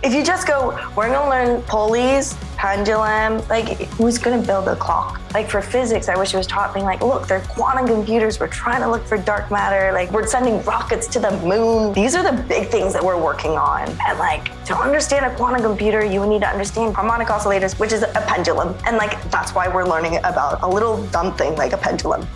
If you just go, we're going to learn pulleys, pendulum, like who's going to build a clock? Like for physics, I wish it was taught being like, look, they're quantum computers. We're trying to look for dark matter. Like we're sending rockets to the moon. These are the big things that we're working on. And like to understand a quantum computer, you would need to understand harmonic oscillators, which is a pendulum. And like, that's why we're learning about a little dumb thing like a pendulum.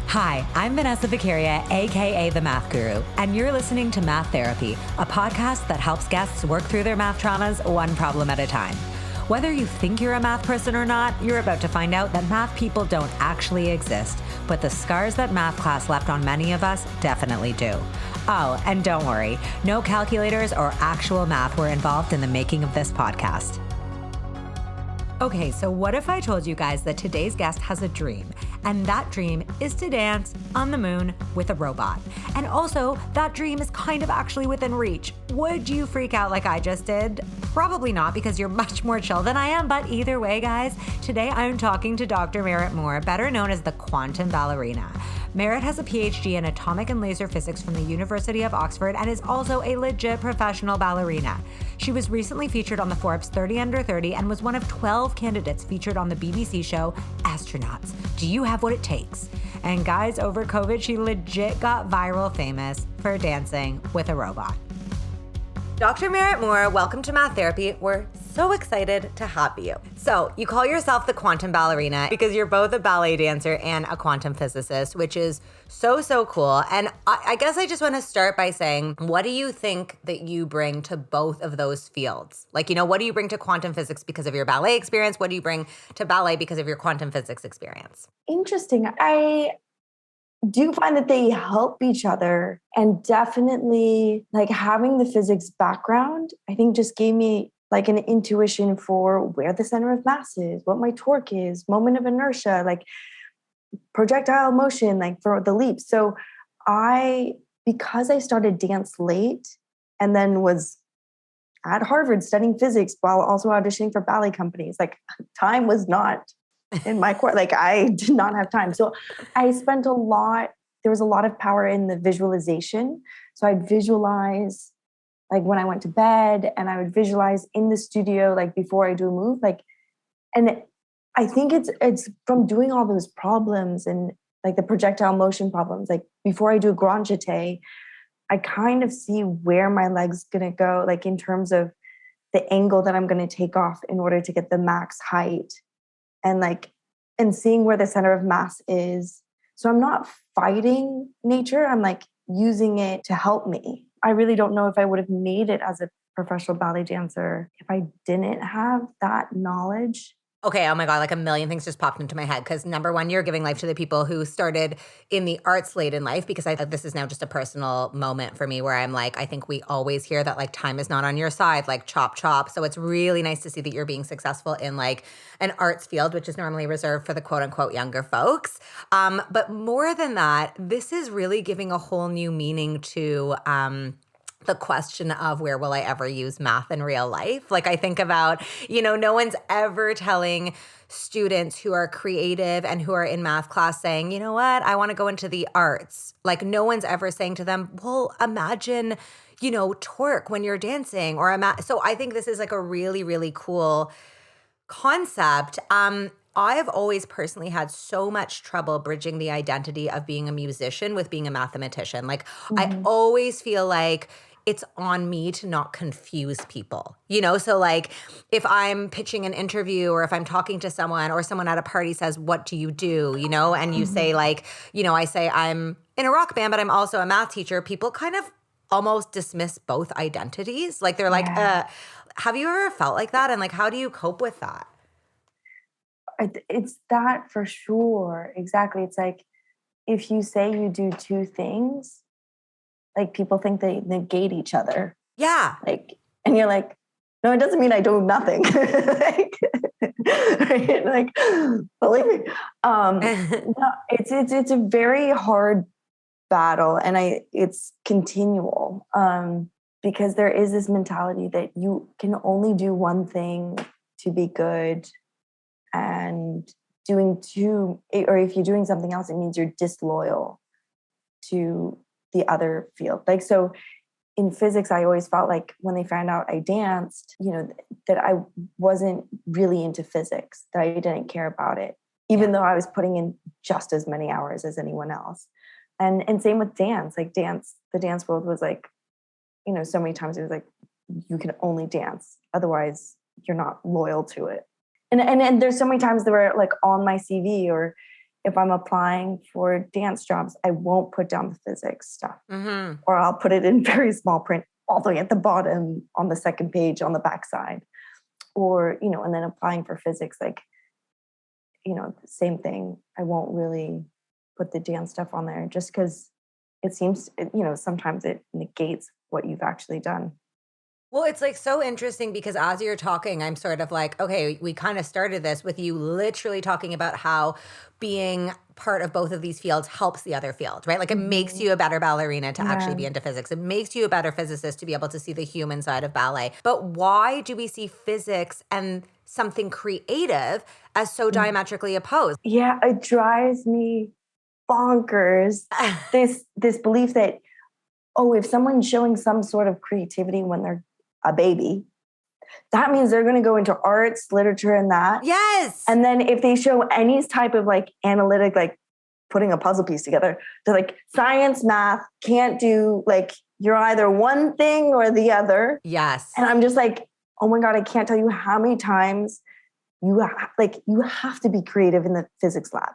Hi, I'm Vanessa, aka the Math Guru, and you're listening to Math Therapy, a podcast that helps guests work through their math traumas one problem at a time. Whether you think you're a math person or not, you're about to find out that math people don't actually exist, but the scars that math class left on many of us definitely do. Oh, and don't worry, no calculators or actual math were involved in the making of this podcast. Okay, so what if I told you guys that today's guest has a dream, and that dream is to dance on the moon with a robot? And also, that dream is kind of actually within reach. Would you freak out like I just did? Probably not, because you're much more chill than I am, but either way, guys, today I'm talking to Dr. Merritt Moore, better known as the quantum ballerina. Merritt has a PhD in atomic and laser physics from the University of Oxford and is also a legit professional ballerina. She was recently featured on the Forbes 30 Under 30 and was one of 12 candidates featured on the BBC show Astronauts. Do you have what it takes? And guys, over COVID, she legit got viral famous for dancing with a robot. Dr. Merritt Moore, welcome to Math Therapy. We're so excited to have you. So you call yourself the quantum ballerina because you're both a ballet dancer and a quantum physicist, which is so cool. And I guess I just want to start by saying, what do you think that you bring to both of those fields? Like, what do you bring to quantum physics because of your ballet experience? What do you bring to ballet because of your quantum physics experience? Interesting. I do find that they help each other, and definitely like having the physics background, I think just gave me like an intuition for where the center of mass is, what my torque is, moment of inertia, like projectile motion, like for the leap. So because I started dance late and then was at Harvard studying physics while also auditioning for ballet companies, like time was not in my course. Like I did not have time. So I spent there was a lot of power in the visualization. So I'd visualize like when I went to bed, and I would visualize in the studio, like before I do a move, like, and I think it's from doing all those problems and like the projectile motion problems, like before I do a grand jeté, I kind of see where my leg's going to go, like in terms of the angle that I'm going to take off in order to get the max height. And seeing where the center of mass is. So I'm not fighting nature. I'm like using it to help me. I really don't know if I would have made it as a professional ballet dancer if I didn't have that knowledge. Okay, oh my God, like a million things just popped into my head because number one, you're giving life to the people who started in the arts late in life, because this is now just a personal moment for me where I'm like, I think we always hear that like time is not on your side, like chop. So it's really nice to see that you're being successful in like an arts field, which is normally reserved for the quote unquote younger folks. But more than that, this is really giving a whole new meaning to the question of where will I ever use math in real life? Like I think about, no one's ever telling students who are creative and who are in math class saying, you know what, I want to go into the arts. Like no one's ever saying to them, well, imagine, torque when you're dancing so I think this is like a really, really cool concept. I've always personally had so much trouble bridging the identity of being a musician with being a mathematician. Like I always feel like it's on me to not confuse people, So like if I'm pitching an interview or if I'm talking to someone or someone at a party says, what do you do? And you say like, I say I'm in a rock band, but I'm also a math teacher. People kind of almost dismiss both identities. Like they're like, have you ever felt like that? And like, how do you cope with that? It's that for sure. Exactly. It's like, if you say you do two things, like people think they negate each other. Yeah. Like, and you're like, no, it doesn't mean I do nothing. Right? Like, believe me. No, it's a very hard battle, and it's continual. Because there is this mentality that you can only do one thing to be good, and doing two, or if you're doing something else, it means you're disloyal to the other field. Like, so in physics, I always felt like when they found out I danced, that I wasn't really into physics, that I didn't care about it, even though I was putting in just as many hours as anyone else. And same with dance, like the dance world was like, so many times it was like, you can only dance. Otherwise you're not loyal to it. And there's so many times that were like on my CV, or if I'm applying for dance jobs, I won't put down the physics stuff, or I'll put it in very small print all the way at the bottom on the second page on the backside, or, and then applying for physics, like, same thing. I won't really put the dance stuff on there just because it seems, sometimes it negates what you've actually done. Well, it's like so interesting because as you're talking, I'm sort of like, okay, we kind of started this with you literally talking about how being part of both of these fields helps the other field, right? Like it makes you a better ballerina to actually be into physics. It makes you a better physicist to be able to see the human side of ballet. But why do we see physics and something creative as so diametrically opposed? Yeah, it drives me bonkers. This belief that, if someone's showing some sort of creativity when they're a baby, that means they're going to go into arts, literature, and that. Yes. And then if they show any type of like analytic, like putting a puzzle piece together, they're like, science, math, can't do, like, you're either one thing or the other. Yes. And I'm just like, oh my God, I can't tell you how many times you have to be creative in the physics lab.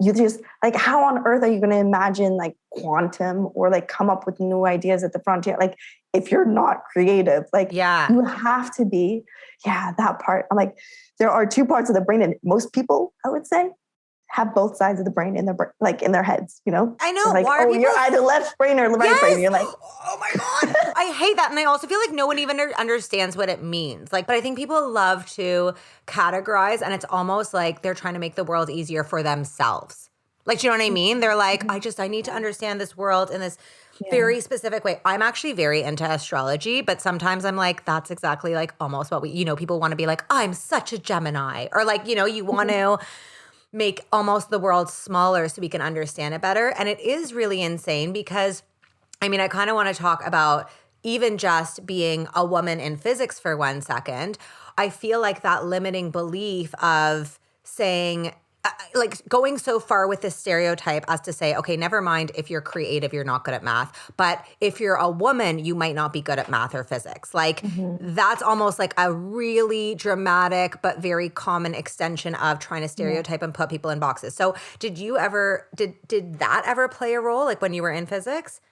You just, like, how on earth are you going to imagine like quantum or like come up with new ideas at the frontier? Like, if you're not creative, like, you have to be, that part. I'm like, there are two parts of the brain, and most people, I would say, have both sides of the brain in their like in their heads, I know. Like, you're either left brain or right brain. You're like, oh my God. I hate that. And I also feel like no one even understands what it means. Like, but I think people love to categorize, and it's almost like they're trying to make the world easier for themselves. Like, do you know what I mean? They're like, I need to understand this world in this very specific way. I'm actually very into astrology, but sometimes I'm like, that's exactly like almost what we, people want to be like, I'm such a Gemini, or like, you want to make almost the world smaller so we can understand it better. And it is really insane because, I kind of want to talk about even just being a woman in physics for 1 second. I feel like that limiting belief of saying, like going so far with this stereotype as to say, okay, never mind if you're creative, you're not good at math. But if you're a woman, you might not be good at math or physics. Like that's almost like a really dramatic but very common extension of trying to stereotype and put people in boxes. So did that ever play a role, like when you were in physics?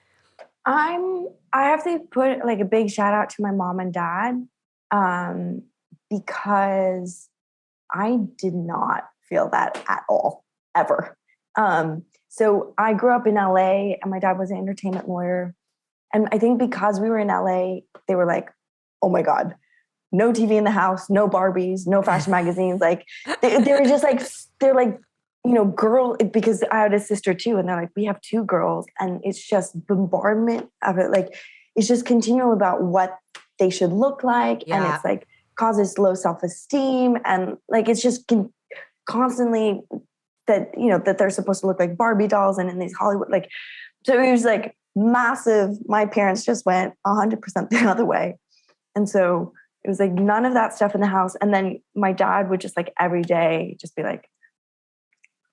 I have to put like a big shout out to my mom and dad, because I did not feel that at all, ever. So I grew up in LA, and my dad was an entertainment lawyer. And I think because we were in LA, they were like, oh my God, no TV in the house, no Barbies, no fashion magazines. Like they were just like, they're like, girl, because I had a sister too. And they're like, we have 2 girls, and it's just bombardment of it. Like, it's just continual about what they should look like. And it's like causes low self-esteem. And like, it's just constantly that, that they're supposed to look like Barbie dolls and in these Hollywood, like, so it was like massive. My parents just went 100% the other way. And so it was like none of that stuff in the house. And then my dad would just like every day just be like,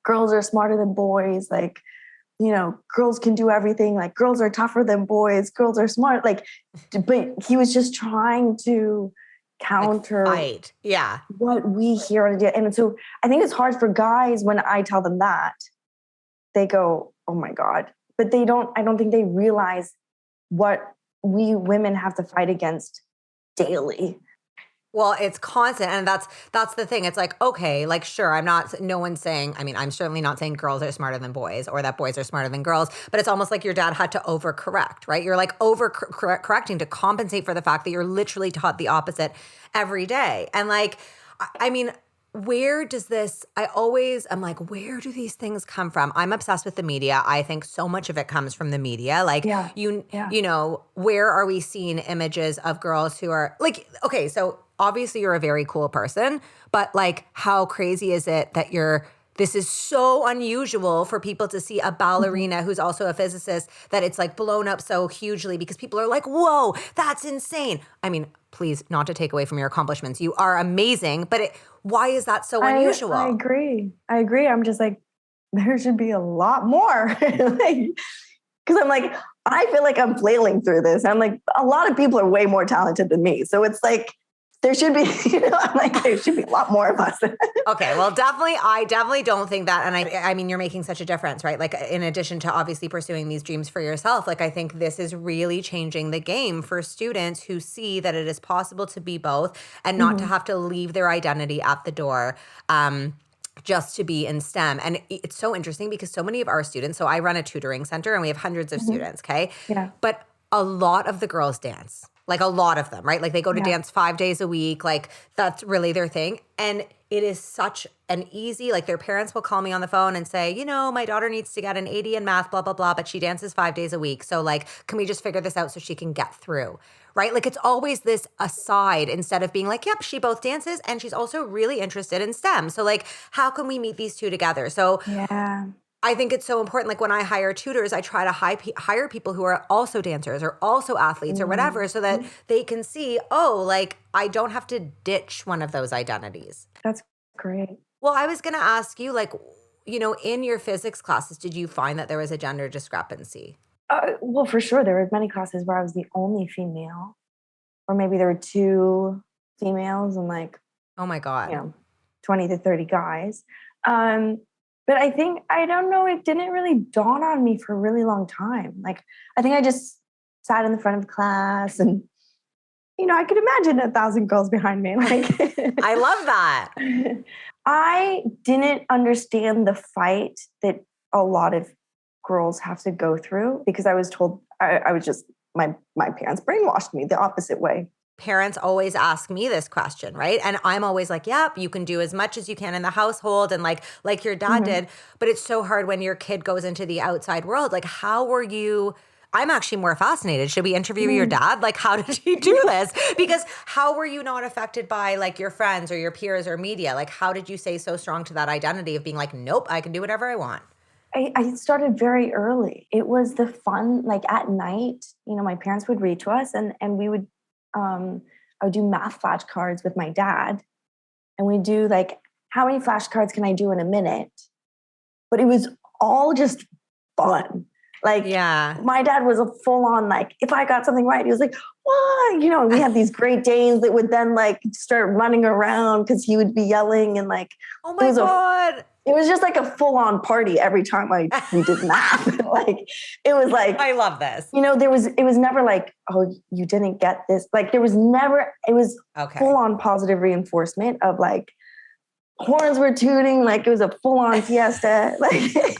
girls are smarter than boys. Like, girls can do everything. Like, girls are tougher than boys. Girls are smart. Like, but he was just trying to counter what we hear on a day. And so I think it's hard for guys when I tell them that. They go, oh my God. But I don't think they realize what we women have to fight against daily. Well, it's constant. And that's the thing. It's like, okay, like, sure, no one's saying, I'm certainly not saying girls are smarter than boys or that boys are smarter than girls, but it's almost like your dad had to overcorrect, right? You're like correcting to compensate for the fact that you're literally taught the opposite every day. And like, where does this, I'm like, where do these things come from? I'm obsessed with the media. I think so much of it comes from the media. Like, where are we seeing images of girls who are like, okay, so obviously you're a very cool person, but like, how crazy is it that this is so unusual for people to see a ballerina who's also a physicist, that it's like blown up so hugely because people are like, whoa, that's insane. I mean, please, not to take away from your accomplishments. You are amazing, but why is that so unusual? I agree. I'm just like, there should be a lot more. Like, because I'm like, I feel like I'm flailing through this. I'm like, a lot of people are way more talented than me. So it's like, there should be, I'm like, there should be a lot more of us. Okay, well, I definitely don't think that. And I mean, you're making such a difference, right? Like, in addition to obviously pursuing these dreams for yourself, like, I think this is really changing the game for students who see that it is possible to be both and not to have to leave their identity at the door. Just to be in STEM. And it's so interesting because so many of our students, so I run a tutoring center and we have hundreds of students, okay? Yeah. But a lot of the girls dance, like a lot of them, right? Like they go to dance 5 days a week, like that's really their thing. And it is such an easy, like their parents will call me on the phone and say, you know, my daughter needs to get an 80 in math, blah, blah, blah, but she dances 5 days a week. So like, can we just figure this out so she can get through? Right? Like it's always this aside instead of being like, yep, she both dances and she's also really interested in STEM. So like, how can we meet these two together? So I think it's so important. Like when I hire tutors, I try to hire people who are also dancers or also athletes or whatever, so that they can see, oh, like I don't have to ditch one of those identities. That's great. Well, I was going to ask you, like, you know, in your physics classes, did you find that there was a gender discrepancy? Well, for sure. There were many classes where I was the only female, or maybe there were 2 females and like, oh my God, 20 to 30 guys. But I think, I don't know, it didn't really dawn on me for a really long time. Like, I think I just sat in the front of class and, I could imagine 1,000 girls behind me. Like, I love that. I didn't understand the fight that a lot of girls have to go through because I was told I was just, my parents brainwashed me the opposite way. Parents always ask me this question, right? And I'm always like, yep, you can do as much as you can in the household and like your dad did. But it's so hard when your kid goes into the outside world. Like, how were you? I'm actually more fascinated. Should we interview your dad? Like, how did he do this? Because how were you not affected by like your friends or your peers or media? Like, how did you stay so strong to that identity of being like, nope, I can do whatever I want? I started very early. It was the fun, like at night, my parents would read to us and we would, I would do math flashcards with my dad and we do like, how many flashcards can I do in a minute? But it was all just fun. Like, my dad was a full on, like, if I got something right, he was like, what? We had these Great Danes that would then like start running around because he would be yelling and like, oh my God. It was just like a full on party every time we did math. Like, it was like, I love this. It was never like, oh, you didn't get this. Like, there was never, it was full on positive reinforcement of like, horns were tooting, like it was a full on fiesta. Like,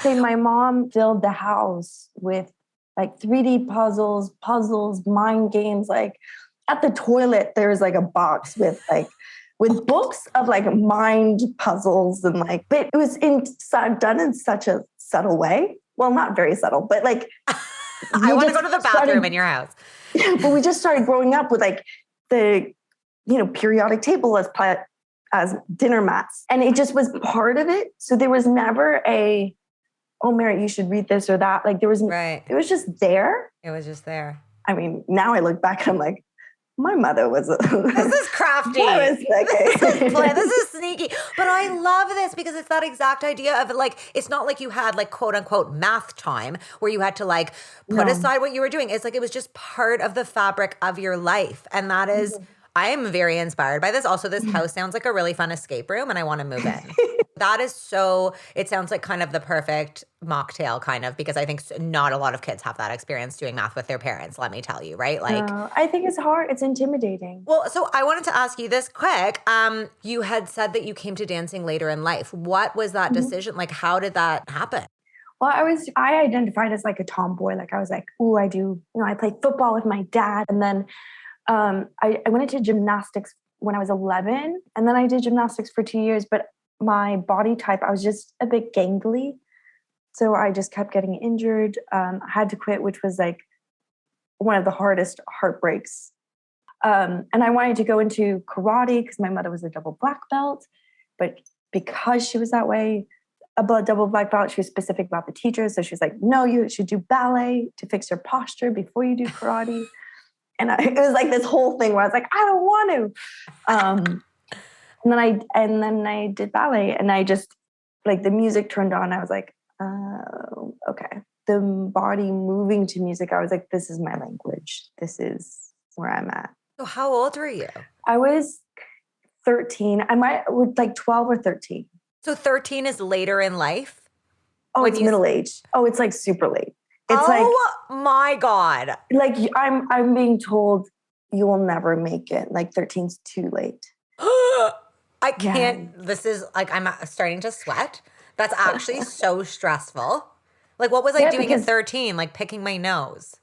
my mom filled the house with like 3D puzzles, mind games. Like at the toilet, there was like a box with books of like mind puzzles and like, but it was done in such a subtle way. Well, not very subtle, but like, I want to go to the bathroom in your house. But we just started growing up with like the, periodic table as dinner mats. And it just was part of it. So there was never oh, Merritt, you should read this or that. Like there was, it was just there. It was just there. I mean, now I look back and I'm like, my mother was this is crafty. This is sneaky. But I love this because it's that exact idea of like, it's not like you had like quote unquote math time where you had to like put aside what you were doing. It's like, it was just part of the fabric of your life. And that is, I am very inspired by this. Also, this house sounds like a really fun escape room and I want to move in. That is so, it sounds like kind of the perfect mocktail kind of, because I think not a lot of kids have that experience doing math with their parents, let me tell you, right? Like, I think it's hard. It's intimidating. Well, so I wanted to ask you this quick. You had said that you came to dancing later in life. What was that decision? Like, how did that happen? Well, I identified as like a tomboy. Like I was like, ooh, I do, I play football with my dad. And then I went into gymnastics when I was 11 and then I did gymnastics for 2 years, but my body type, I was just a bit gangly. So I just kept getting injured. I had to quit, which was like one of the hardest heartbreaks. And I wanted to go into karate because my mother was a double black belt, but because she was that way, double black belt, she was specific about the teachers. So she was like, no, you should do ballet to fix your posture before you do karate. And it was like this whole thing where I was like, I don't want to. And then I did ballet, and I just like the music turned on. I was like, oh, okay. The body moving to music. I was like, this is my language. This is where I'm at. So how old were you? I was 13. I might with like 12 or 13. So 13 is later in life? Oh, it's middle age. Oh, it's like super late. It's my God. Like I'm being told you will never make it. Like 13's too late. I can't. Yeah. This is like, I'm starting to sweat. That's actually so stressful. Like, what was I doing at 13? Like picking my nose.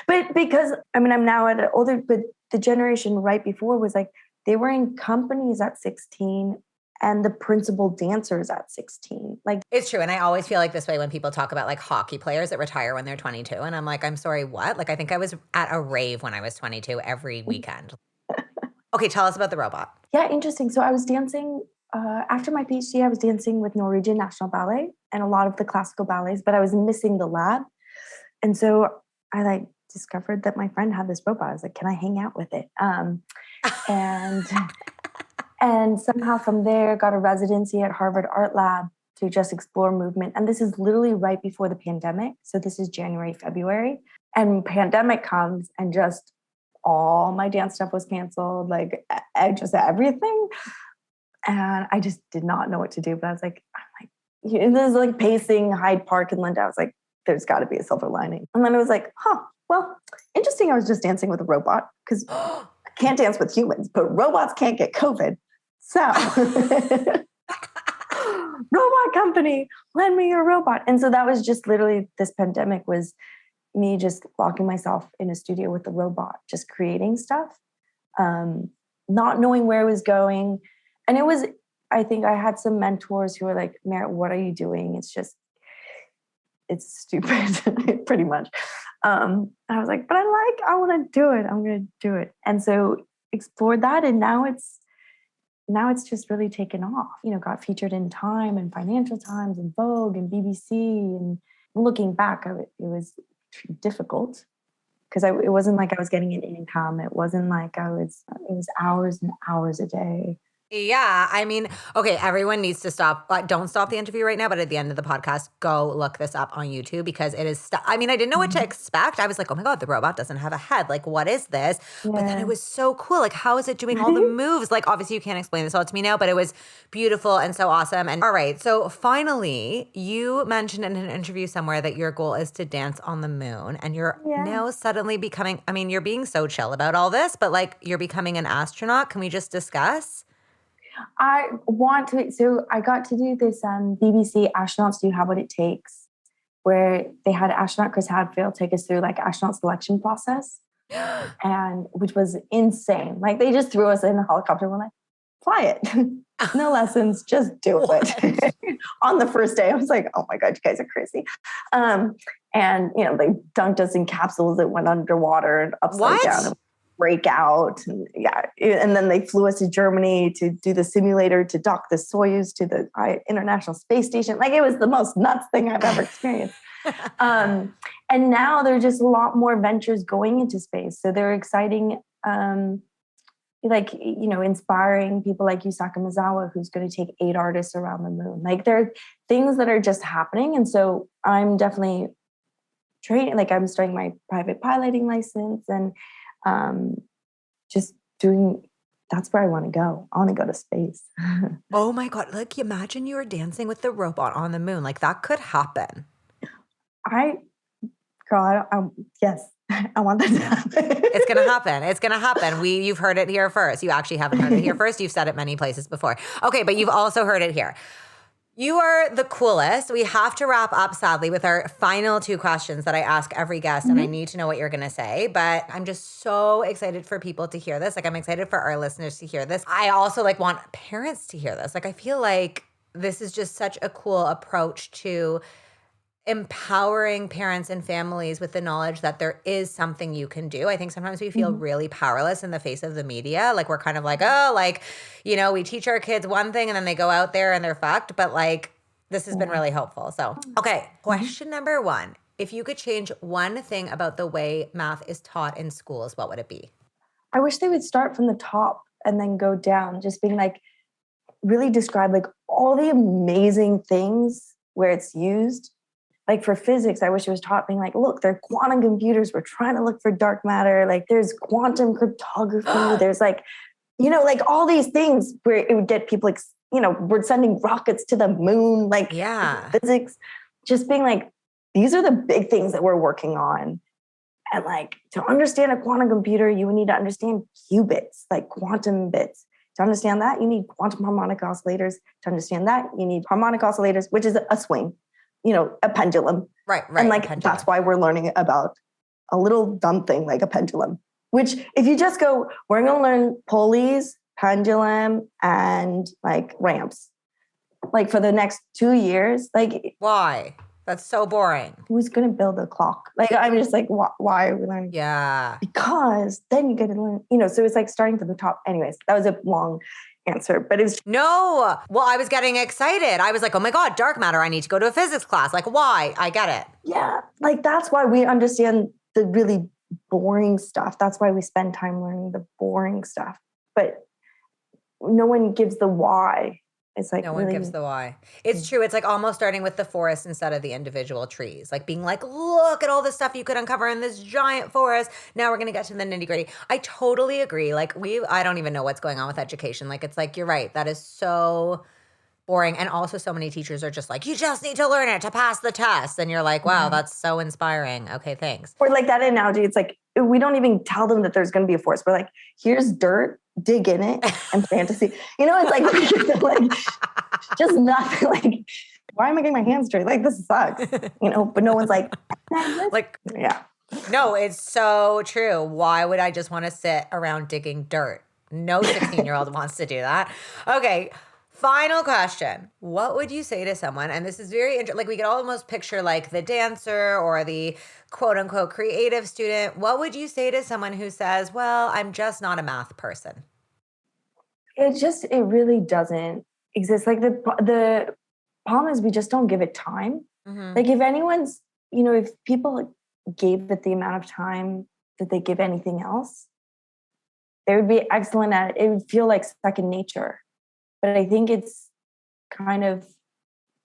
But because, I mean, I'm now at an older, but the generation right before was like, they were in companies at 16 and the principal dancers at 16. Like, it's true. And I always feel like this way when people talk about like hockey players that retire when they're 22. And I'm like, I'm sorry, what? Like, I think I was at a rave when I was 22 every weekend. Okay, tell us about the robot. Yeah, interesting. So I was dancing, after my PhD, I was dancing with Norwegian National Ballet and a lot of the classical ballets, but I was missing the lab. And so I like discovered that my friend had this robot. I was like, can I hang out with it? And somehow from there got a residency at Harvard Art Lab to just explore movement. And this is literally right before the pandemic. So this is January, February. And pandemic comes and just all my dance stuff was canceled, like just everything. And I just did not know what to do. But I was like, this is like pacing Hyde Park in Linda. I was like, there's got to be a silver lining. And then it was like, well, interesting. I was just dancing with a robot because I can't dance with humans, but robots can't get COVID. So robot company, lend me your robot. And so that was just literally this pandemic was me just locking myself in a studio with the robot, just creating stuff, not knowing where it was going. And it was, I think I had some mentors who were like, Merritt, what are you doing? It's stupid, pretty much. I was like, but I want to do it. I'm going to do it. And so explored that. And now it's just really taken off, got featured in Time and Financial Times and Vogue and BBC. And looking back, it was difficult because it wasn't like I was getting an income. It wasn't like it was hours and hours a day. Yeah. I mean, okay, everyone needs to stop. Don't stop the interview right now, but at the end of the podcast, go look this up on YouTube because it is, I didn't know what to expect. I was like, oh my God, the robot doesn't have a head. Like, what is this? Yeah. But then it was so cool. Like, how is it doing all the moves? Like, obviously you can't explain this all to me now, but it was beautiful and so awesome. And all right, so finally, you mentioned in an interview somewhere that your goal is to dance on the moon and you're now suddenly becoming, you're being so chill about all this, but like you're becoming an astronaut. Can we just discuss? I want to, so I got to do this BBC Astronauts Do Have What It Takes, where they had astronaut Chris Hadfield take us through like astronaut selection process, and which was insane. Like they just threw us in a helicopter and were like, fly it. No lessons, just do it. On the first day, I was like, oh my God, you guys are crazy. And, they dunked us in capsules that went underwater and upside down. And break out. And then they flew us to Germany to do the simulator to dock the Soyuz to the International Space Station. Like it was the most nuts thing I've ever experienced. And now there's just a lot more ventures going into space. So they're exciting, inspiring people like Yusaka Mizawa, who's going to take 8 artists around the moon. Like there are things that are just happening. And so I'm definitely training, like I'm starting my private piloting license and just doing, that's where I want to go. I want to go to space. Oh my God. Like imagine you were dancing with the robot on the moon. Like that could happen. Yes, I want that to happen. It's going to happen. It's going to happen. You've heard it here first. You actually haven't heard it here first. You've said it many places before. Okay. But you've also heard it here. You are the coolest. We have to wrap up, sadly, with our final 2 questions that I ask every guest, and I need to know what you're going to say. But I'm just so excited for people to hear this. Like, I'm excited for our listeners to hear this. I also want parents to hear this. Like, I feel like this is just such a cool approach to empowering parents and families with the knowledge that there is something you can do. I think sometimes we feel really powerless in the face of the media. Like we're kind of like, oh, like, we teach our kids one thing and then they go out there and they're fucked. But like, this has been really helpful. So, okay. Question number 1. If you could change one thing about the way math is taught in schools, what would it be? I wish they would start from the top and then go down, just being like, really describe like all the amazing things where it's used. Like for physics, I wish it was taught being like, look, they're quantum computers. We're trying to look for dark matter. Like there's quantum cryptography. There's like, like all these things where it would get people like, we're sending rockets to the moon, like physics, just being like, these are the big things that we're working on. And like to understand a quantum computer, you would need to understand qubits, like quantum bits. To understand that, you need quantum harmonic oscillators. To understand that, you need harmonic oscillators, which is a swing, a pendulum. Right. And like, that's why we're learning about a little dumb thing like a pendulum, which if you just go, we're going to learn pulleys, pendulum, and like ramps, like for the next 2 years, like. Why? That's so boring. Who's going to build a clock? Like, I'm just like, why are we learning? Yeah. Because then you get to learn, so it's like starting from the top. Anyways, that was a long answer, but it's. No. Well, I was getting excited. I was like, oh my God, dark matter. I need to go to a physics class. Like, why? I get it. Yeah. Like, that's why we understand the really boring stuff. That's why we spend time learning the boring stuff. But no one gives the why. It's like no one gives the why. It's true. It's like almost starting with the forest instead of the individual trees. Like being like, look at all the stuff you could uncover in this giant forest. Now we're going to get to the nitty gritty. I totally agree. Like I don't even know what's going on with education. Like it's like, you're right. That is so boring. And also so many teachers are just like, you just need to learn it to pass the test. And you're like, wow, that's so inspiring. Okay, thanks. Or like that analogy. It's like, we don't even tell them that there's going to be a forest. We're like, here's dirt, dig in it and fantasy. It's like, like just nothing. Like, why am I getting my hands dirty? Like, this sucks. But no one's like, like, yeah. No, it's so true. Why would I just want to sit around digging dirt? No 16-year-old wants to do that. Okay. Final question. What would you say to someone, and this is very interesting, like we could almost picture like the dancer or the quote unquote creative student. What would you say to someone who says, well, I'm just not a math person? It really doesn't exist. Like the problem is we just don't give it time. Mm-hmm. Like if anyone's, if people gave it the amount of time that they give anything else, they would be excellent at it. It would feel like second nature. But I think it's kind of,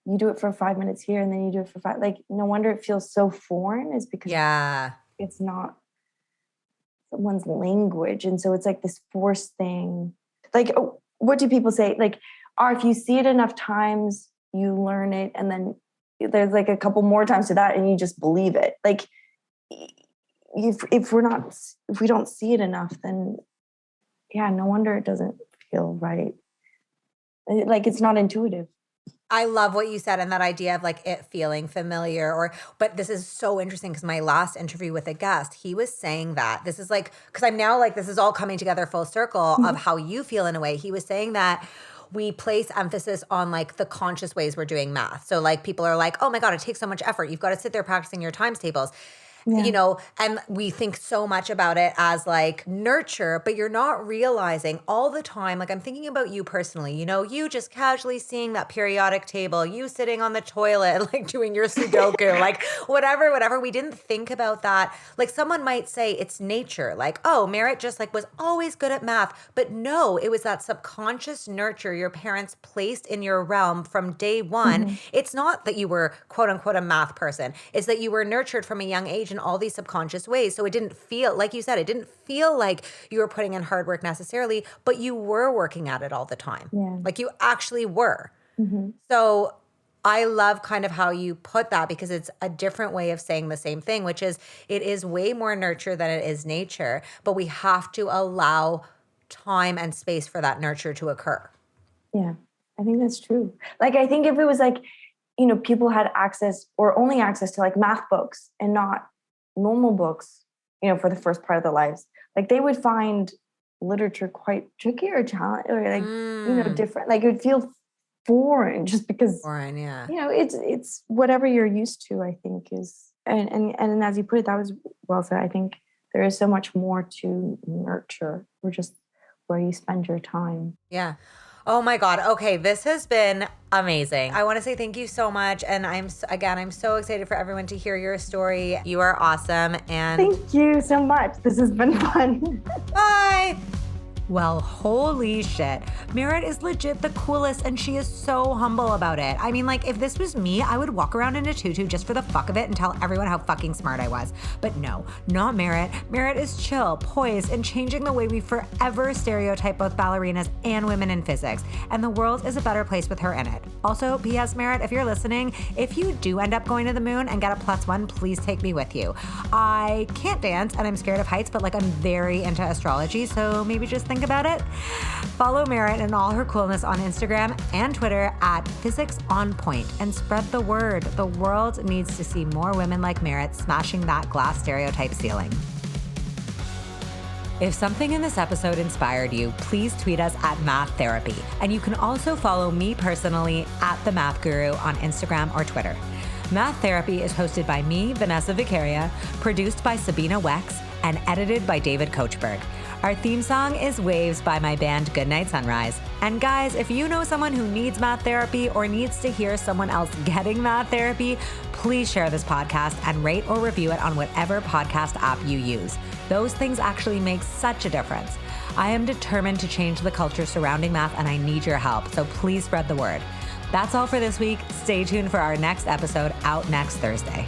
you do it for 5 minutes here and then you do it for 5. Like, no wonder it feels so foreign is because it's not someone's language. And so it's like this forced thing. Like, what do people say? Like, if you see it enough times, you learn it. And then there's like a couple more times to that and you just believe it. Like, if we don't see it enough, then no wonder it doesn't feel right. Like it's not intuitive. I love what you said and that idea of like it feeling familiar but this is so interesting because my last interview with a guest, he was saying that this is like, because I'm now like, this is all coming together full circle of how you feel in a way. He was saying that we place emphasis on like the conscious ways we're doing math. So like people are like, oh my God, it takes so much effort. You've got to sit there practicing your times tables. And we think so much about it as like nurture, but you're not realizing all the time. Like I'm thinking about you personally, you just casually seeing that periodic table, you sitting on the toilet, like doing your Sudoku, like whatever. We didn't think about that. Like someone might say it's nature, like, oh, Merritt just like was always good at math. But no, it was that subconscious nurture your parents placed in your realm from day one. Mm-hmm. It's not that you were quote unquote a math person. It's that you were nurtured from a young age in all these subconscious ways. So it didn't feel, like you said, it didn't feel like you were putting in hard work necessarily, but you were working at it all the time. Yeah. Like you actually were. Mm-hmm. So I love kind of how you put that because it's a different way of saying the same thing, which is it is way more nurture than it is nature, but we have to allow time and space for that nurture to occur. Yeah, I think that's true. Like, I think if it was like, people had access or only access to like math books and not normal books, for the first part of their lives, like they would find literature quite tricky or challenging or like, different. Like it would feel foreign just because, Foreign, yeah. it's whatever you're used to, I think is, and as you put it, that was well said. I think there is so much more to nurture or just where you spend your time. Yeah. Oh my God. Okay. This has been amazing. I want to say thank you so much. And I'm so excited for everyone to hear your story. You are awesome. And thank you so much. This has been fun. Bye. Well, holy shit. Merritt is legit the coolest, and she is so humble about it. I mean, like, if this was me, I would walk around in a tutu just for the fuck of it and tell everyone how fucking smart I was. But no, not Merritt. Merritt is chill, poised, and changing the way we forever stereotype both ballerinas and women in physics. And the world is a better place with her in it. Also, P.S. Merritt, if you're listening, if you do end up going to the moon and get a +1, please take me with you. I can't dance, and I'm scared of heights, but like, I'm very into astrology, so maybe just think about it. Follow Merritt and all her coolness on Instagram and Twitter at PhysicsOnPoint and spread the word. The world needs to see more women like Merritt smashing that glass stereotype ceiling. If something in this episode inspired you, please tweet us at Math Therapy. And you can also follow me personally at The Math Guru on Instagram or Twitter. Math Therapy is hosted by me, Vanessa Vicaria, produced by Sabina Wex, and edited by David Kochberg. Our theme song is Waves by my band Goodnight Sunrise. And guys, if you know someone who needs math therapy or needs to hear someone else getting math therapy, please share this podcast and rate or review it on whatever podcast app you use. Those things actually make such a difference. I am determined to change the culture surrounding math, and I need your help, so please spread the word. That's all for this week. Stay tuned for our next episode out next Thursday.